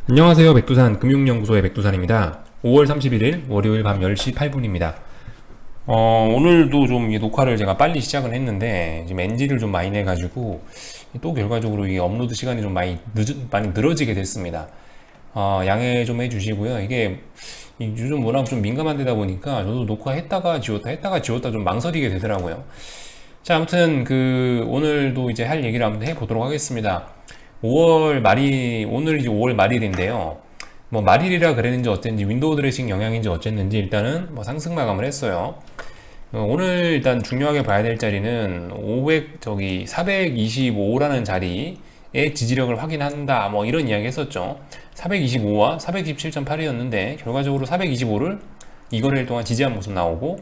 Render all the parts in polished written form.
안녕하세요. 백두산 금융연구소의 백두산입니다. 5월 31일 월요일 밤 10시 8분입니다. 오늘도 좀 이 녹화를 제가 빨리 시작을 했는데 지금 NG를 좀 많이 내가지고 또 결과적으로 이 업로드 시간이 좀 많이 늘어지게 됐습니다. 양해 좀 해주시고요. 이게 요즘 워낙 좀 민감한 데다 보니까 저도 녹화했다가 지웠다 했다가 지웠다 좀 망설이게 되더라고요. 자, 아무튼 오늘도 이제 할 얘기를 한번 해보도록 하겠습니다. 오늘 이제 5월 말일인데요. 뭐 말일이라 그랬는지 어땠는지 윈도우 드레싱 영향인지 어쨌는지 일단은 뭐 상승 마감을 했어요. 오늘 일단 중요하게 봐야 될 자리는 425라는 자리의 지지력을 확인한다. 뭐 이런 이야기 했었죠. 425와 427.8이었는데 결과적으로 425를 이거래일 동안 지지한 모습 나오고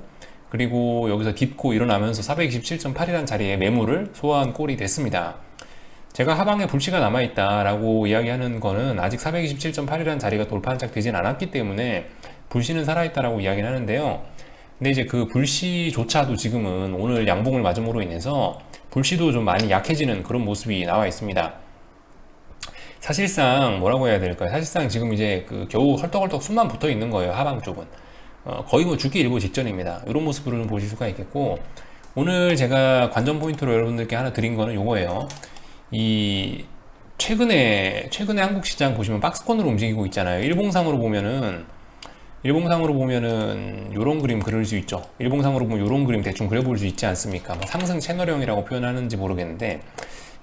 그리고 여기서 딛고 일어나면서 427.8이라는 자리에 매물을 소화한 꼴이 됐습니다. 제가 하방에 불씨가 남아있다라고 이야기하는 거는 아직 427.8이라는 자리가 돌파 한짝 되진 않았기 때문에 불씨는 살아있다라고 이야기를 하는데요. 근데 이제 그 불씨조차도 지금은 오늘 양봉을 맞음으로 인해서 불씨도 좀 많이 약해지는 그런 모습이 나와 있습니다. 사실상 뭐라고 해야 될까요? 사실상 지금 이제 겨우 헐떡헐떡 숨만 붙어 있는 거예요. 하방 쪽은. 거의 뭐 죽기 일보 직전입니다. 이런 모습으로 좀 보실 수가 있겠고, 오늘 제가 관전 포인트로 여러분들께 하나 드린 거는 요거예요. 이 최근에 한국 시장 보시면 박스권으로 움직이고 있잖아요. 일봉상으로 보면은 요런 그림 그릴 수 있죠. 일봉상으로 보면 요런 그림 대충 그려볼 수 있지 않습니까? 뭐 상승 채널형이라고 표현하는지 모르겠는데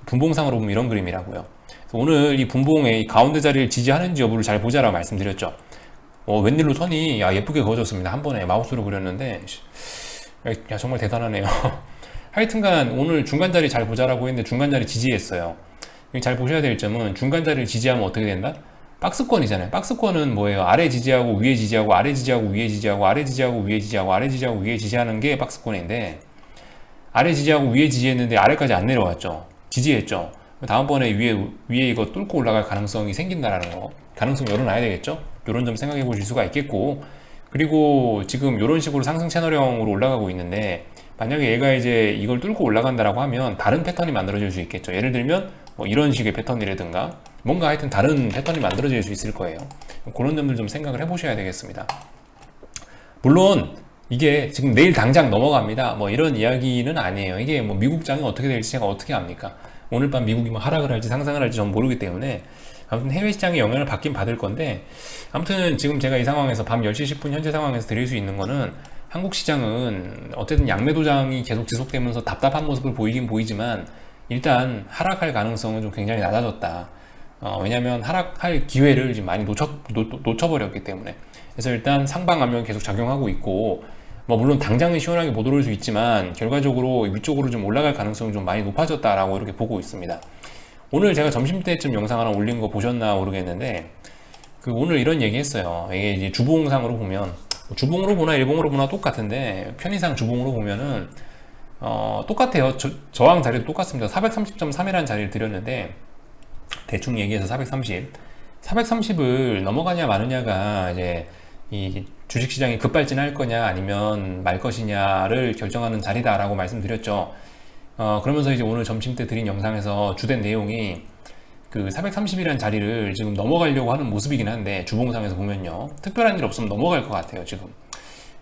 분봉상으로 보면 이런 그림이라고요. 오늘 이 분봉의 이 가운데 자리를 지지하는지 여부를 잘 보자라고 말씀드렸죠. 웬일로 선이 예쁘게 그어졌습니다. 한 번에 마우스로 그렸는데 정말 대단하네요. 하여튼간 오늘 중간자리 잘 보자라고 했는데 중간자리 지지했어요. 잘 보셔야 될 점은 중간자리를 지지하면 어떻게 된다? 박스권이잖아요. 박스권은 뭐예요? 아래 지지하고 위에 지지하고 아래 지지하고 위에 지지하고 아래 지지하고 위에 지지하고 아래 지지하고 위에 지지하는 게 박스권인데, 아래 지지하고 위에 지지했는데 아래까지 안 내려왔죠. 지지했죠. 다음번에 위에 이거 뚫고 올라갈 가능성이 생긴다라는 거, 가능성 열어놔야 되겠죠. 이런 점 생각해 보실 수가 있겠고, 그리고 지금 이런 식으로 상승 채널형으로 올라가고 있는데 만약에 얘가 이제 이걸 뚫고 올라간다라고 하면 다른 패턴이 만들어질 수 있겠죠. 예를 들면 뭐 이런 식의 패턴이라든가 뭔가 하여튼 다른 패턴이 만들어질 수 있을 거예요. 그런 점들 좀 생각을 해보셔야 되겠습니다. 물론 이게 지금 내일 당장 넘어갑니다. 뭐 이런 이야기는 아니에요. 이게 뭐 미국장이 어떻게 될지 제가 어떻게 압니까? 오늘 밤 미국이 뭐 하락을 할지 상승을 할지 전 모르기 때문에 아무튼 해외 시장의 영향을 받긴 받을 건데, 아무튼 지금 제가 이 상황에서 밤 10시 10분 현재 상황에서 드릴 수 있는 거는 한국 시장은 어쨌든 양매 도장이 계속 지속되면서 답답한 모습을 보이긴 보이지만 일단 하락할 가능성은 좀 굉장히 낮아졌다. 왜냐하면 하락할 기회를 지금 많이 놓쳐버렸기 때문에. 그래서 일단 상방암면 계속 작용하고 있고, 뭐 물론 당장은 시원하게 못 오를 수 있지만 결과적으로 위쪽으로 좀 올라갈 가능성이 좀 많이 높아졌다라고 이렇게 보고 있습니다. 오늘 제가 점심때쯤 영상 하나 올린 거 보셨나 모르겠는데 오늘 이런 얘기 했어요. 이게 이제 주봉상으로 보면 주봉으로 보나 일봉으로 보나 똑같은데 편의상 주봉으로 보면은 똑같아요. 저항 자리도 똑같습니다. 430.3이라는 자리를 드렸는데 대충 얘기해서 430을 넘어가냐 마느냐가 이제 이 주식시장이 급발진할 거냐 아니면 말 것이냐를 결정하는 자리다라고 말씀드렸죠. 그러면서 이제 오늘 점심 때 드린 영상에서 주된 내용이 430이라는 자리를 지금 넘어가려고 하는 모습이긴 한데 주봉상에서 보면요, 특별한 일 없으면 넘어갈 것 같아요 지금.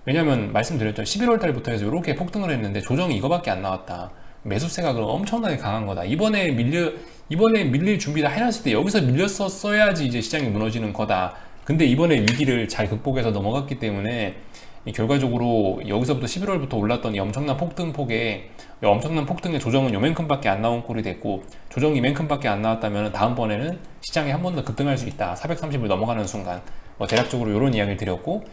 왜냐면 말씀드렸죠. 11월 달부터 해서 이렇게 폭등을 했는데 조정이 이거밖에 안 나왔다. 매수세가 그럼 엄청나게 강한 거다. 이번에 밀릴 준비 다 해놨을 때 여기서 밀렸었어야지 이제 시장이 무너지는 거다. 근데 이번에 위기를 잘 극복해서 넘어갔기 때문에 결과적으로 여기서부터 11월부터 올랐던 이 엄청난 폭등의 조정은 요만큼밖에 안 나온 꼴이 됐고, 조정이 이만큼밖에 안 나왔다면 다음번에는 시장이 한 번 더 급등할 수 있다. 430을 넘어가는 순간. 대략적으로 이런 이야기를 드렸고,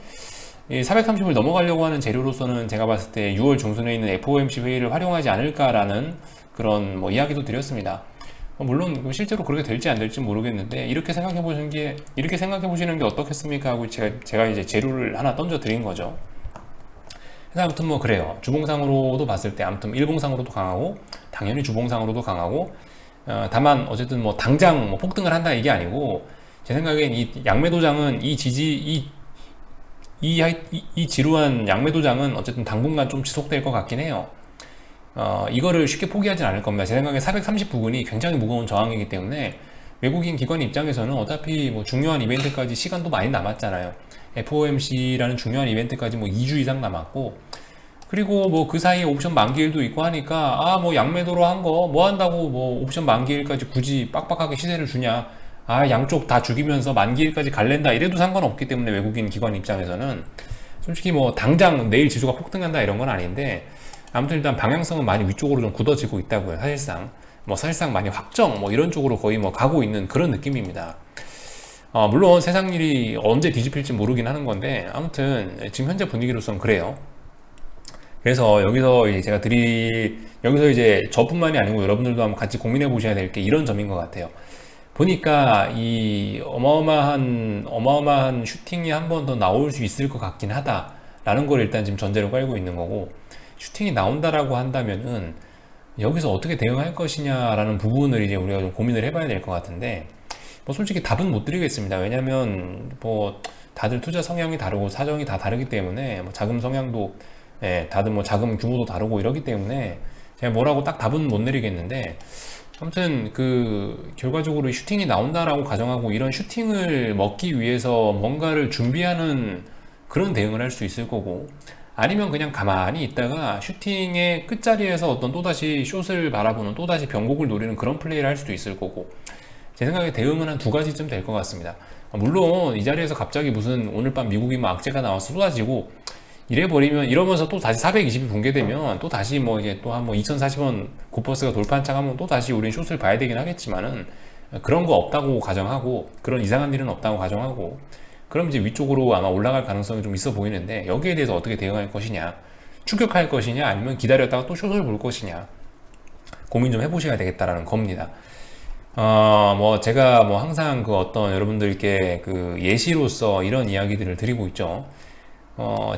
430을 넘어가려고 하는 재료로서는 제가 봤을 때 6월 중순에 있는 FOMC 회의를 활용하지 않을까라는 그런 이야기도 드렸습니다. 물론 실제로 그렇게 될지 안 될지 모르겠는데 이렇게 생각해 보시는 게 어떻겠습니까 하고 제가 이제 재료를 하나 던져 드린 거죠. 그래서 아무튼 뭐 그래요. 주봉상으로도 봤을 때 아무튼 일봉상으로도 강하고 당연히 주봉상으로도 강하고, 다만 어쨌든 뭐 당장 뭐 폭등을 한다 이게 아니고, 제 생각엔 이 양매도장은 이 지루한 양매도장은 어쨌든 당분간 좀 지속될 것 같긴 해요. 이거를 쉽게 포기하진 않을 겁니다. 제 생각에 430 부근이 굉장히 무거운 저항이기 때문에 외국인 기관 입장에서는 어차피 뭐 중요한 이벤트까지 시간도 많이 남았잖아요. FOMC라는 중요한 이벤트까지 뭐 2주 이상 남았고, 그리고 뭐 그 사이에 옵션 만기일도 있고 하니까 아 뭐 양매도로 한 거 뭐 한다고 뭐 옵션 만기일까지 굳이 빡빡하게 시세를 주냐, 아 양쪽 다 죽이면서 만기일까지 갈랜다 이래도 상관없기 때문에 외국인 기관 입장에서는 솔직히 뭐 당장 내일 지수가 폭등한다 이런 건 아닌데, 아무튼 일단 방향성은 많이 위쪽으로 좀 굳어지고 있다고요. 사실상 많이 확정 뭐 이런 쪽으로 거의 뭐 가고 있는 그런 느낌입니다. 물론 세상 일이 언제 뒤집힐지 모르긴 하는 건데, 아무튼 지금 현재 분위기로서는 그래요. 그래서 여기서 이제 여기서 이제 저뿐만이 아니고 여러분들도 한번 같이 고민해 보셔야 될 게 이런 점인 것 같아요. 보니까 이 어마어마한 슈팅이 한 번 더 나올 수 있을 것 같긴 하다라는 걸 일단 지금 전제로 깔고 있는 거고, 슈팅이 나온다라고 한다면은 여기서 어떻게 대응할 것이냐라는 부분을 이제 우리가 좀 고민을 해봐야 될 것 같은데, 뭐 솔직히 답은 못 드리겠습니다. 왜냐면 뭐 다들 투자 성향이 다르고 사정이 다 다르기 때문에, 뭐 자금 성향도 다들 뭐 자금 규모도 다르고 이러기 때문에 제가 뭐라고 딱 답은 못 내리겠는데, 아무튼 결과적으로 슈팅이 나온다라고 가정하고 이런 슈팅을 먹기 위해서 뭔가를 준비하는 그런 대응을 할 수 있을 거고, 아니면 그냥 가만히 있다가 슈팅의 끝자리에서 어떤 또다시 숏을 바라보는, 또다시 변곡을 노리는 그런 플레이를 할 수도 있을 거고, 제 생각에 대응은 한 두 가지쯤 될 것 같습니다. 물론 이 자리에서 갑자기 무슨 오늘 밤 미국이 뭐 악재가 나와서 쏟아지고 이러면서 또 다시 420이 붕괴되면 또 다시 뭐 이제 또 한 뭐 2040원 고퍼스가 돌파한 척 하면 또 다시 우린 숏을 봐야 되긴 하겠지만은, 그런 거 없다고 가정하고, 그런 이상한 일은 없다고 가정하고, 그럼 이제 위쪽으로 아마 올라갈 가능성이 좀 있어 보이는데, 여기에 대해서 어떻게 대응할 것이냐, 추격할 것이냐, 아니면 기다렸다가 또 숏을 볼 것이냐, 고민 좀 해보셔야 되겠다라는 겁니다. 뭐 제가 뭐 항상 어떤 여러분들께 예시로서 이런 이야기들을 드리고 있죠.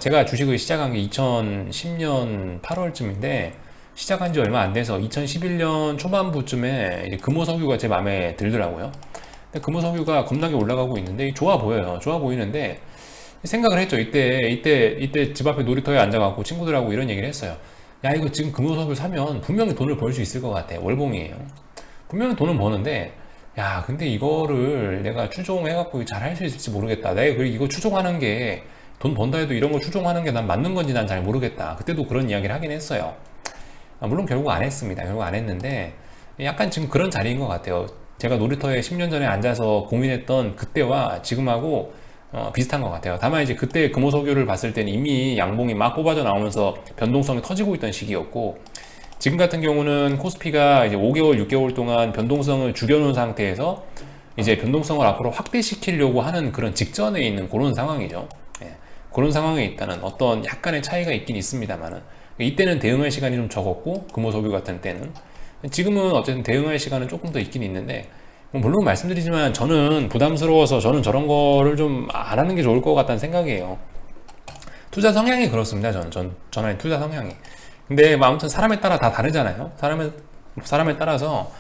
제가 주식을 시작한 게 2010년 8월쯤인데, 시작한 지 얼마 안 돼서 2011년 초반부쯤에 이제 금호석유가 제 마음에 들더라고요. 근데 금호석유가 겁나게 올라가고 있는데 좋아 보여요. 좋아 보이는데 생각을 했죠. 이때 집 앞에 놀이터에 앉아갖고 친구들하고 이런 얘기를 했어요. 야, 이거 지금 금호석유 사면 분명히 돈을 벌 수 있을 것 같아. 월봉이에요. 분명히 돈은 버는데, 야, 근데 이거를 내가 추종해갖고 잘 할 수 있을지 모르겠다. 내가 이거 추종하는 게 돈 번다 해도 이런 거 추종하는 게 난 맞는 건지 난 잘 모르겠다. 그때도 그런 이야기를 하긴 했어요. 물론 결국 안 했습니다. 결국 안 했는데, 약간 지금 그런 자리인 것 같아요. 제가 놀이터에 10년 전에 앉아서 고민했던 그때와 지금하고 비슷한 것 같아요. 다만 이제 그때 금호석유를 봤을 때는 이미 양봉이 막 뽑아져 나오면서 변동성이 터지고 있던 시기였고, 지금 같은 경우는 코스피가 이제 5개월, 6개월 동안 변동성을 죽여놓은 상태에서 이제 변동성을 앞으로 확대시키려고 하는 그런 직전에 있는 그런 상황이죠. 그런 상황에 있다는 어떤 약간의 차이가 있긴 있습니다만은, 이때는 대응할 시간이 좀 적었고, 금호석유 같은 때는, 지금은 어쨌든 대응할 시간은 조금 더 있긴 있는데, 물론 말씀드리지만 저는 부담스러워서 저는 저런 거를 좀 안 하는 게 좋을 것 같다는 생각이에요. 투자 성향이 그렇습니다. 저는 투자 성향이. 근데 뭐 아무튼 사람에 따라 다 다르잖아요. 사람에 따라서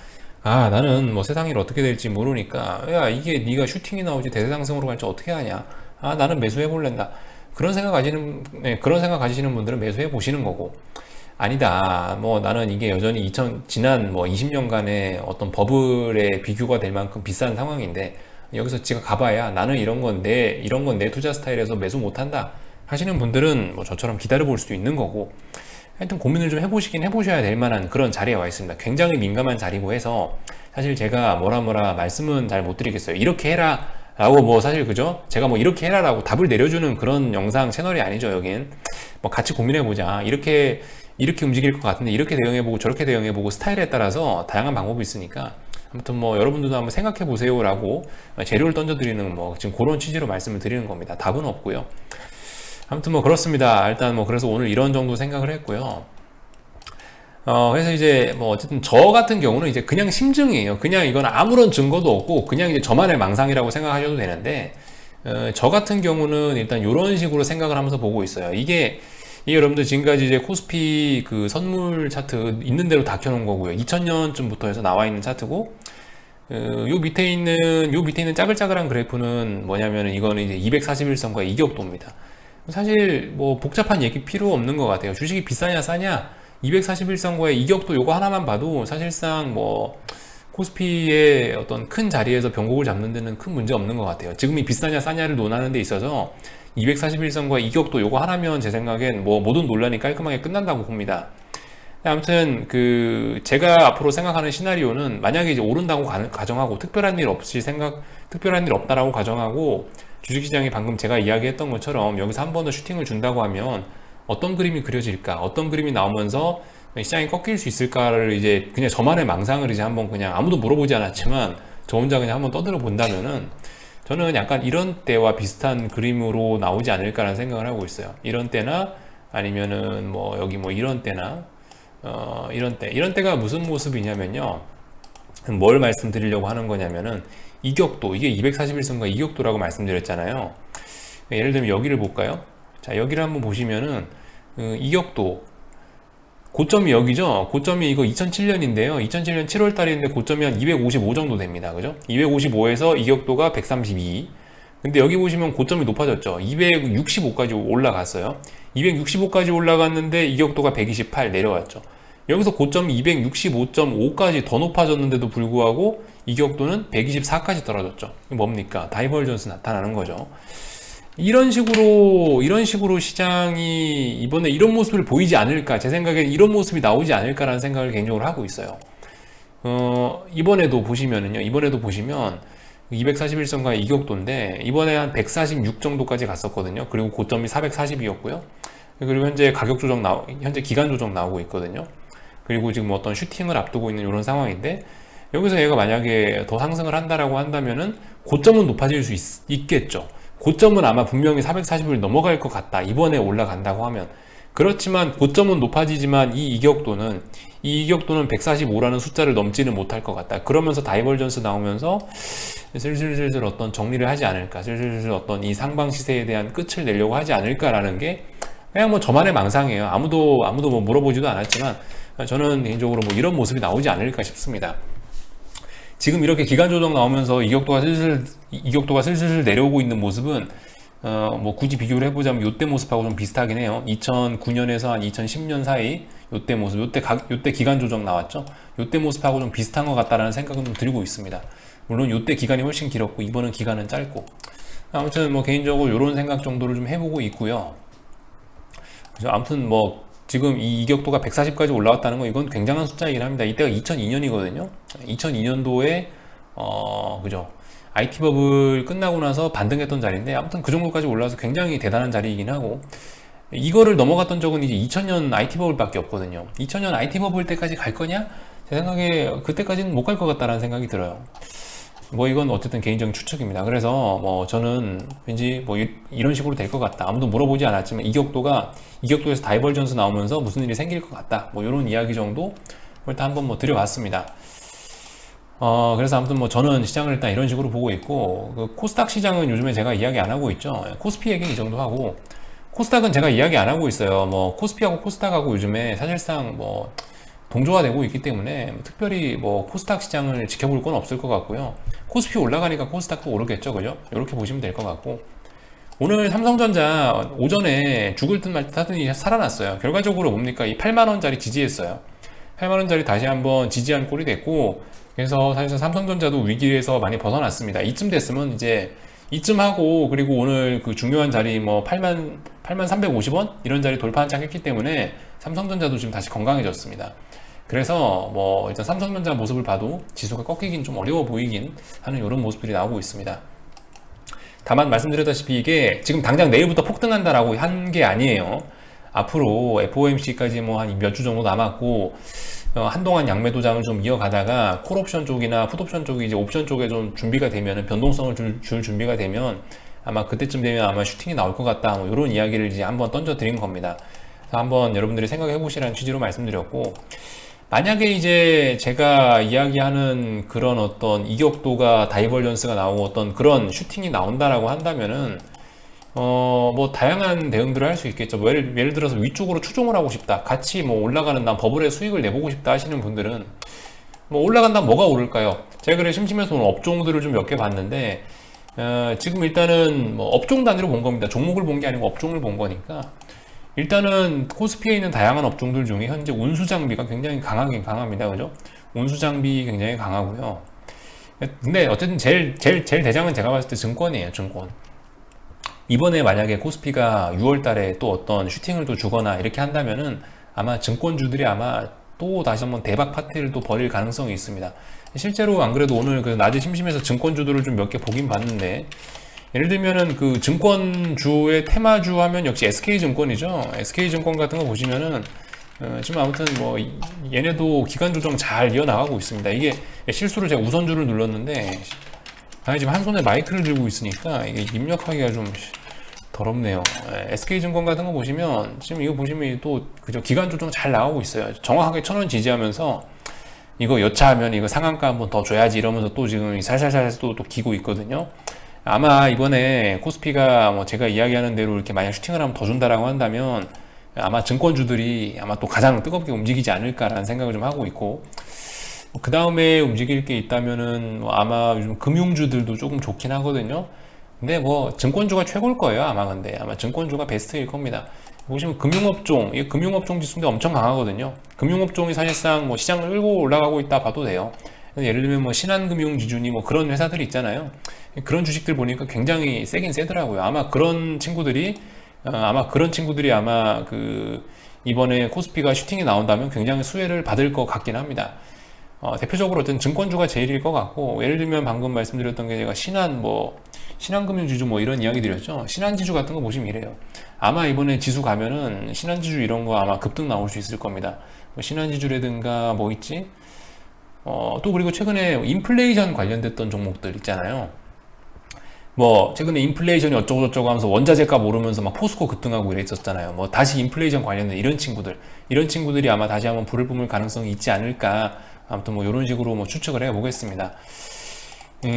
나는 뭐 세상 일 어떻게 될지 모르니까, 야, 이게 네가 슈팅이 나오지 대세상승으로 갈지 어떻게 하냐, 나는 매수해 볼랜다, 그런 생각 가지시는 분들은 매수해 보시는 거고, 아니다, 뭐 나는 이게 여전히 지난 뭐 20년간의 어떤 버블에 비교가 될 만큼 비싼 상황인데, 여기서 지가 가봐야 나는 이런 건 내 투자 스타일에서 매수 못한다 하시는 분들은 뭐 저처럼 기다려 볼 수도 있는 거고, 하여튼 고민을 좀 해보셔야 될 만한 그런 자리에 와 있습니다. 굉장히 민감한 자리고 해서 사실 제가 뭐라 말씀은 잘 못 드리겠어요. 이렇게 해라 라고, 뭐 사실 그죠? 제가 뭐 이렇게 해라 라고 답을 내려주는 그런 영상 채널이 아니죠. 여긴 뭐 같이 고민해보자, 이렇게 움직일 것 같은데 이렇게 대응해보고 저렇게 대응해보고, 스타일에 따라서 다양한 방법이 있으니까, 아무튼 뭐 여러분들도 한번 생각해보세요 라고 재료를 던져드리는 뭐 지금 그런 취지로 말씀을 드리는 겁니다. 답은 없고요. 아무튼 뭐 그렇습니다. 일단 뭐 그래서 오늘 이런 정도 생각을 했고요. 그래서 이제 뭐 어쨌든 저 같은 경우는 이제 그냥 심증이에요. 그냥 이건 아무런 증거도 없고 그냥 이제 저만의 망상이라고 생각하셔도 되는데, 저 같은 경우는 일단 이런 식으로 생각을 하면서 보고 있어요. 이게 여러분들 지금까지 이제 코스피 선물 차트 있는 대로 다 켜놓은 거고요. 2000년쯤부터 해서 나와 있는 차트고, 요 밑에 있는 짜글짜글한 그래프는 뭐냐면은 이거는 이제 241선과 이격도입니다. 사실 뭐 복잡한 얘기 필요 없는 것 같아요. 주식이 비싸냐 싸냐, 241선과의 이격도 요거 하나만 봐도 사실상 뭐 코스피의 어떤 큰 자리에서 변곡을 잡는 데는 큰 문제 없는 것 같아요. 지금이 비싸냐 싸냐를 논하는 데 있어서 241선과 이격도 요거 하나면 제 생각엔 뭐 모든 논란이 깔끔하게 끝난다고 봅니다. 아무튼 제가 앞으로 생각하는 시나리오는 만약에 이제 오른다고 가정하고 특별한 일 없다라고 가정하고 주식시장이 방금 제가 이야기했던 것처럼 여기서 한 번 더 슈팅을 준다고 하면 어떤 그림이 그려질까, 어떤 그림이 나오면서 시장이 꺾일 수 있을까를 이제 그냥 저만의 망상을 이제 한번 그냥 아무도 물어보지 않았지만 저 혼자 그냥 한번 떠들어 본다면은 저는 약간 이런 때와 비슷한 그림으로 나오지 않을까라는 생각을 하고 있어요. 이런 때나 아니면은 뭐 여기 뭐 이런 때나 이런 때가 무슨 모습이냐면요. 뭘 말씀드리려고 하는 거냐면은 이격도, 이게 241선과 이격도라고 말씀드렸잖아요. 예를 들면 여기를 볼까요? 자, 여기를 한번 보시면은 이격도 고점이 여기죠. 고점이 이거 2007년인데요 2007년 7월 달인데 고점이 한 255 정도 됩니다. 그죠? 255에서 이격도가 132. 근데 여기 보시면 고점이 높아졌죠. 265까지 올라갔어요. 265까지 올라갔는데 이격도가 128 내려왔죠. 여기서 고점이 265.5까지 더 높아졌는데도 불구하고 이격도는 124까지 떨어졌죠. 이게 뭡니까? 다이버전스 나타나는 거죠. 이런 식으로 시장이 이번에 이런 모습을 보이지 않을까, 제 생각엔 이런 모습이 나오지 않을까라는 생각을 개인적으로 하고 있어요. 이번에도 보시면 241선과 이격도인데 이번에 한 146 정도까지 갔었거든요. 그리고 고점이 440이었고요. 그리고 현재 현재 기간 조정 나오고 있거든요. 그리고 지금 어떤 슈팅을 앞두고 있는 이런 상황인데 여기서 얘가 만약에 더 상승을 한다라고 한다면은 고점은 높아질 수 있겠죠. 고점은 아마 분명히 440을 넘어갈 것 같다. 이번에 올라간다고 하면. 그렇지만 고점은 높아지지만 이 이격도는 145라는 숫자를 넘지는 못할 것 같다. 그러면서 다이버전스 나오면서 슬슬 어떤 정리를 하지 않을까. 슬슬 어떤 이 상방 시세에 대한 끝을 내려고 하지 않을까라는 게 그냥 뭐 저만의 망상이에요. 아무도 뭐 물어보지도 않았지만 저는 개인적으로 뭐 이런 모습이 나오지 않을까 싶습니다. 지금 이렇게 기간 조정 나오면서 이격도가 슬슬 내려오고 있는 모습은 뭐 굳이 비교를 해보자면 이때 모습하고 좀 비슷하긴 해요. 2009년에서 한 2010년 사이 이때 모습, 이때 기간 조정 나왔죠. 이때 모습하고 좀 비슷한 것 같다라는 생각은 좀 들고 있습니다. 물론 이때 기간이 훨씬 길었고 이번은 기간은 짧고 아무튼 뭐 개인적으로 이런 생각 정도를 좀 해보고 있고요. 아무튼 뭐 지금 이 이격도가 140까지 올라왔다는 건 이건 굉장한 숫자이긴 합니다. 이때가 2002년이거든요. 2002년도에 그죠? IT 버블 끝나고 나서 반등했던 자리인데 아무튼 그 정도까지 올라와서 굉장히 대단한 자리이긴 하고 이거를 넘어갔던 적은 이제 2000년 IT 버블밖에 없거든요. 2000년 IT 버블 때까지 갈 거냐? 제 생각에 그때까지는 못 갈 것 같다라는 생각이 들어요. 뭐 이건 어쨌든 개인적인 추측입니다. 그래서 뭐 저는 왠지 뭐 이런 식으로 될 것 같다. 아무도 물어보지 않았지만 이격도에서 다이버전스 나오면서 무슨 일이 생길 것 같다. 뭐 이런 이야기 정도 일단 한번 뭐 드려봤습니다. 그래서 아무튼 뭐 저는 시장을 일단 이런 식으로 보고 있고 그 코스닥 시장은 요즘에 제가 이야기 안 하고 있죠. 코스피 얘기는 이 정도 하고 코스닥은 제가 이야기 안 하고 있어요. 뭐 코스피하고 코스닥하고 요즘에 사실상 뭐 동조가 되고 있기 때문에 특별히 뭐 코스닥 시장을 지켜볼 건 없을 것 같고요. 코스피 올라가니까 코스닥도 오르겠죠, 그죠? 이렇게 보시면 될 것 같고 오늘 삼성전자 오전에 죽을 듯 말 듯 하더니 살아났어요. 결과적으로 뭡니까? 이 8만원짜리 지지했어요. 8만원짜리 다시 한번 지지한 꼴이 됐고 그래서 사실상 삼성전자도 위기에서 많이 벗어났습니다. 이쯤 됐으면 이제 이쯤 하고 그리고 오늘 그 중요한 자리 뭐 8만 350원 이런 자리 돌파 한창 했기 때문에 삼성전자도 지금 다시 건강해졌습니다. 그래서 뭐 일단 삼성전자 모습을 봐도 지수가 꺾이긴 좀 어려워 보이긴 하는 이런 모습들이 나오고 있습니다. 다만 말씀드렸다시피 이게 지금 당장 내일부터 폭등한다라고 한 게 아니에요. 앞으로 FOMC까지 뭐 한 몇 주 정도 남았고 한동안 양매 도장을 좀 이어가다가 콜옵션 쪽이나 풋옵션 쪽이 이제 옵션 쪽에 좀 준비가 되면 변동성을 줄 준비가 되면 아마 그때쯤 되면 아마 슈팅이 나올 것 같다 뭐 이런 이야기를 이제 한번 던져 드린 겁니다. 그래서 한번 여러분들이 생각해 보시라는 취지로 말씀드렸고 만약에 이제 제가 이야기하는 그런 어떤 이격도가 다이버전스가 나오고 어떤 그런 슈팅이 나온다라고 한다면은 뭐 다양한 대응들을 할 수 있겠죠. 뭐 예를 들어서 위쪽으로 추종을 하고 싶다. 같이 뭐 올라가는 난 버블의 수익을 내보고 싶다 하시는 분들은 뭐 올라간다면 뭐가 오를까요? 제가 그래 심심해서 오늘 업종들을 좀 몇 개 봤는데 지금 일단은 뭐 업종 단위로 본 겁니다. 종목을 본 게 아니고 업종을 본 거니까 일단은 코스피에 있는 다양한 업종들 중에 현재 운수 장비가 굉장히 강합니다. 그죠? 운수 장비 굉장히 강하고요. 근데 어쨌든 제일 대장은 제가 봤을 때 증권이에요, 증권. 이번에 만약에 코스피가 6월 달에 또 어떤 슈팅을 또 주거나 이렇게 한다면은 아마 증권주들이 아마 또 다시 한번 대박 파티를 또 벌일 가능성이 있습니다. 실제로 안 그래도 오늘 그 낮에 심심해서 증권주들을 좀 몇 개 보긴 봤는데, 예를 들면은 그 증권주의 테마주 하면 역시 SK증권이죠. SK증권 같은 거 보시면은 지금 아무튼 뭐 얘네도 기간 조정 잘 이어나가고 있습니다. 이게 실수로 제가 우선주를 눌렀는데 지금 한 손에 마이크를 들고 있으니까 이게 입력하기가 좀 더럽네요. SK증권 같은 거 보시면 지금 이거 보시면 또 그저 기간 조정 잘 나가고 있어요. 정확하게 1,000원 지지하면서 이거 여차하면 이거 상한가 한번 더 줘야지 이러면서 또 지금 살살살 또 기고 있거든요. 아마 이번에 코스피가 뭐 제가 이야기하는 대로 이렇게 만약 슈팅을 한번 더 준다라고 한다면 아마 증권주들이 아마 또 가장 뜨겁게 움직이지 않을까라는 생각을 좀 하고 있고, 그 다음에 움직일 게 있다면은 아마 요즘 금융주들도 조금 좋긴 하거든요. 근데 뭐 증권주가 최고일 거예요, 아마. 근데 아마 증권주가 베스트일 겁니다. 보시면 금융업종, 이 금융업종 지수인데 엄청 강하거든요. 금융업종이 사실상 뭐 시장을 끌고 올라가고 있다 봐도 돼요. 예를 들면 뭐 신한금융지주니 뭐 그런 회사들이 있잖아요. 그런 주식들 보니까 굉장히 세긴 세더라고요. 아마 그런 친구들이 아마 그 이번에 코스피가 슈팅이 나온다면 굉장히 수혜를 받을 것 같긴 합니다. 대표적으로 어떤 증권주가 제일일 것 같고, 예를 들면 방금 말씀드렸던 게 제가 신한금융지주 뭐 이런 이야기 드렸죠. 신한지주 같은 거 보시면 이래요. 아마 이번에 지수 가면은 신한지주 이런 거 아마 급등 나올 수 있을 겁니다. 뭐 신한지주라든가 뭐 있지? 또 그리고 최근에 인플레이션 관련됐던 종목들 있잖아요. 뭐 최근에 인플레이션이 어쩌고저쩌고 하면서 원자재 값 오르면서 막 포스코 급등하고 이랬었잖아요. 뭐 다시 인플레이션 관련된 이런 친구들이 아마 다시 한번 불을 뿜을 가능성이 있지 않을까. 아무튼 뭐 이런 식으로 뭐 추측을 해 보겠습니다.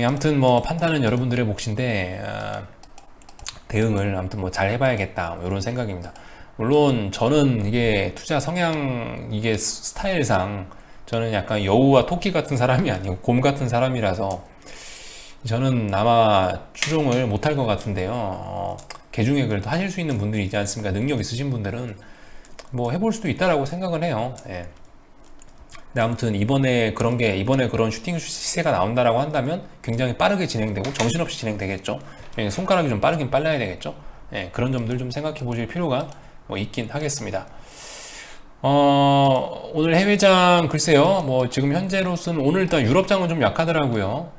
아무튼 뭐 판단은 여러분들의 몫인데 대응을 아무튼 뭐 잘 해봐야겠다, 뭐 이런 생각입니다. 물론 저는 이게 투자 성향, 이게 스타일상 저는 약간 여우와 토끼 같은 사람이 아니고 곰 같은 사람이라서 저는 아마 추종을 못할 것 같은데요. 개중에 그래도 하실 수 있는 분들이 있지 않습니까? 능력 있으신 분들은 뭐 해볼 수도 있다라고 생각은 해요. 예. 근데 아무튼 이번에 그런 슈팅 시세가 나온다라고 한다면 굉장히 빠르게 진행되고 정신없이 진행되겠죠. 예, 손가락이 좀 빠르긴 빨라야 되겠죠. 예, 그런 점들 좀 생각해 보실 필요가 뭐 있긴 하겠습니다. 오늘 해외장 글쎄요. 뭐 지금 현재로서는 오늘 일단 유럽장은 좀 약하더라고요.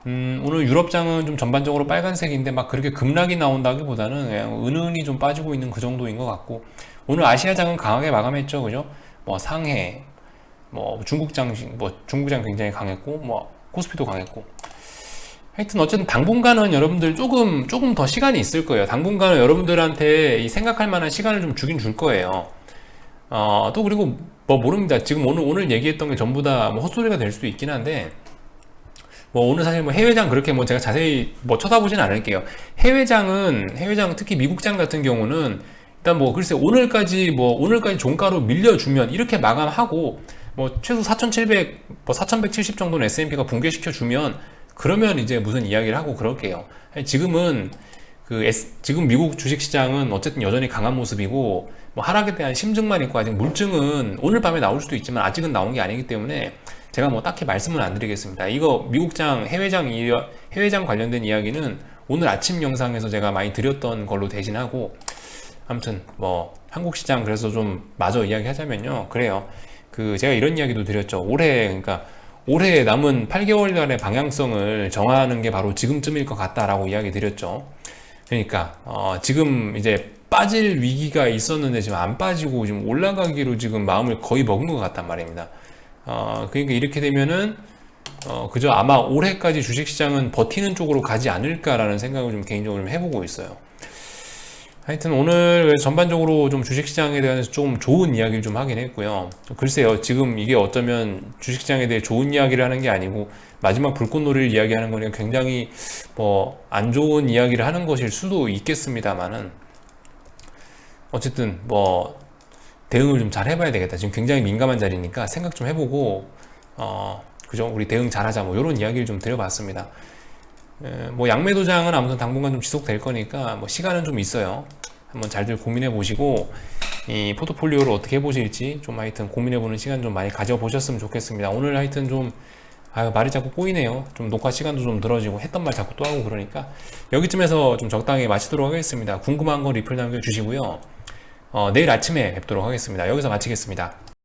오늘 유럽장은 좀 전반적으로 빨간색인데 막 그렇게 급락이 나온다기보다는 그냥 은은히 좀 빠지고 있는 그 정도인 것 같고, 오늘 아시아장은 강하게 마감했죠, 그죠? 뭐 상해, 뭐 중국장 굉장히 강했고, 뭐 코스피도 강했고. 하여튼 어쨌든 당분간은 여러분들 조금 더 시간이 있을 거예요. 당분간은 여러분들한테 이 생각할 만한 시간을 좀 주긴 줄 거예요. 또 그리고 뭐 모릅니다. 지금 오늘 얘기했던 게 전부 다 뭐 헛소리가 될 수도 있긴 한데, 뭐 오늘 사실 뭐 해외장 그렇게 뭐 제가 자세히 뭐 쳐다보진 않을게요. 해외장 특히 미국장 같은 경우는 일단 뭐 글쎄 오늘까지 종가로 밀려주면 이렇게 마감하고 뭐 최소 4,170 정도는 S&P가 붕괴시켜 주면 그러면 이제 무슨 이야기를 하고 그럴게요. 지금은 지금 미국 주식시장은 어쨌든 여전히 강한 모습이고, 뭐 하락에 대한 심증만 있고 아직 물증은 오늘 밤에 나올 수도 있지만 아직은 나온 게 아니기 때문에 제가 뭐 딱히 말씀은 안 드리겠습니다. 이거 미국장, 해외장 관련된 이야기는 오늘 아침 영상에서 제가 많이 드렸던 걸로 대신하고, 아무튼 뭐 한국 시장 그래서 좀 마저 이야기하자면요. 그래요. 제가 이런 이야기도 드렸죠. 올해 남은 8개월간의 방향성을 정하는 게 바로 지금쯤일 것 같다라고 이야기 드렸죠. 그러니까 지금 이제 빠질 위기가 있었는데 지금 안 빠지고 지금 올라가기로 지금 마음을 거의 먹은 것 같단 말입니다. 그러니까 이렇게 되면은 그저 아마 올해까지 주식시장은 버티는 쪽으로 가지 않을까라는 생각을 좀 개인적으로 좀 해보고 있어요. 하여튼 오늘 전반적으로 좀 주식시장에 대해서 좀 좋은 이야기를 좀 하긴 했고요. 글쎄요, 지금 이게 어쩌면 주식시장에 대해 좋은 이야기를 하는 게 아니고 마지막 불꽃놀이를 이야기하는 거니까 굉장히 뭐 안 좋은 이야기를 하는 것일 수도 있겠습니다만은, 어쨌든 뭐 대응을 좀 잘 해봐야 되겠다. 지금 굉장히 민감한 자리니까 생각 좀 해보고 그죠? 우리 대응 잘하자, 뭐 이런 이야기를 좀 드려봤습니다. 뭐 양매도장은 아무튼 당분간 좀 지속될 거니까 뭐 시간은 좀 있어요. 한번 잘들 고민해 보시고, 이 포트폴리오를 어떻게 해보실지 좀 하여튼 고민해보는 시간 좀 많이 가져보셨으면 좋겠습니다. 오늘 하여튼 좀 말이 자꾸 꼬이네요. 좀 녹화 시간도 좀 늘어지고 했던 말 자꾸 또 하고 그러니까 여기쯤에서 좀 적당히 마치도록 하겠습니다. 궁금한 건 리플 남겨주시고요. 내일 아침에 뵙도록 하겠습니다. 여기서 마치겠습니다.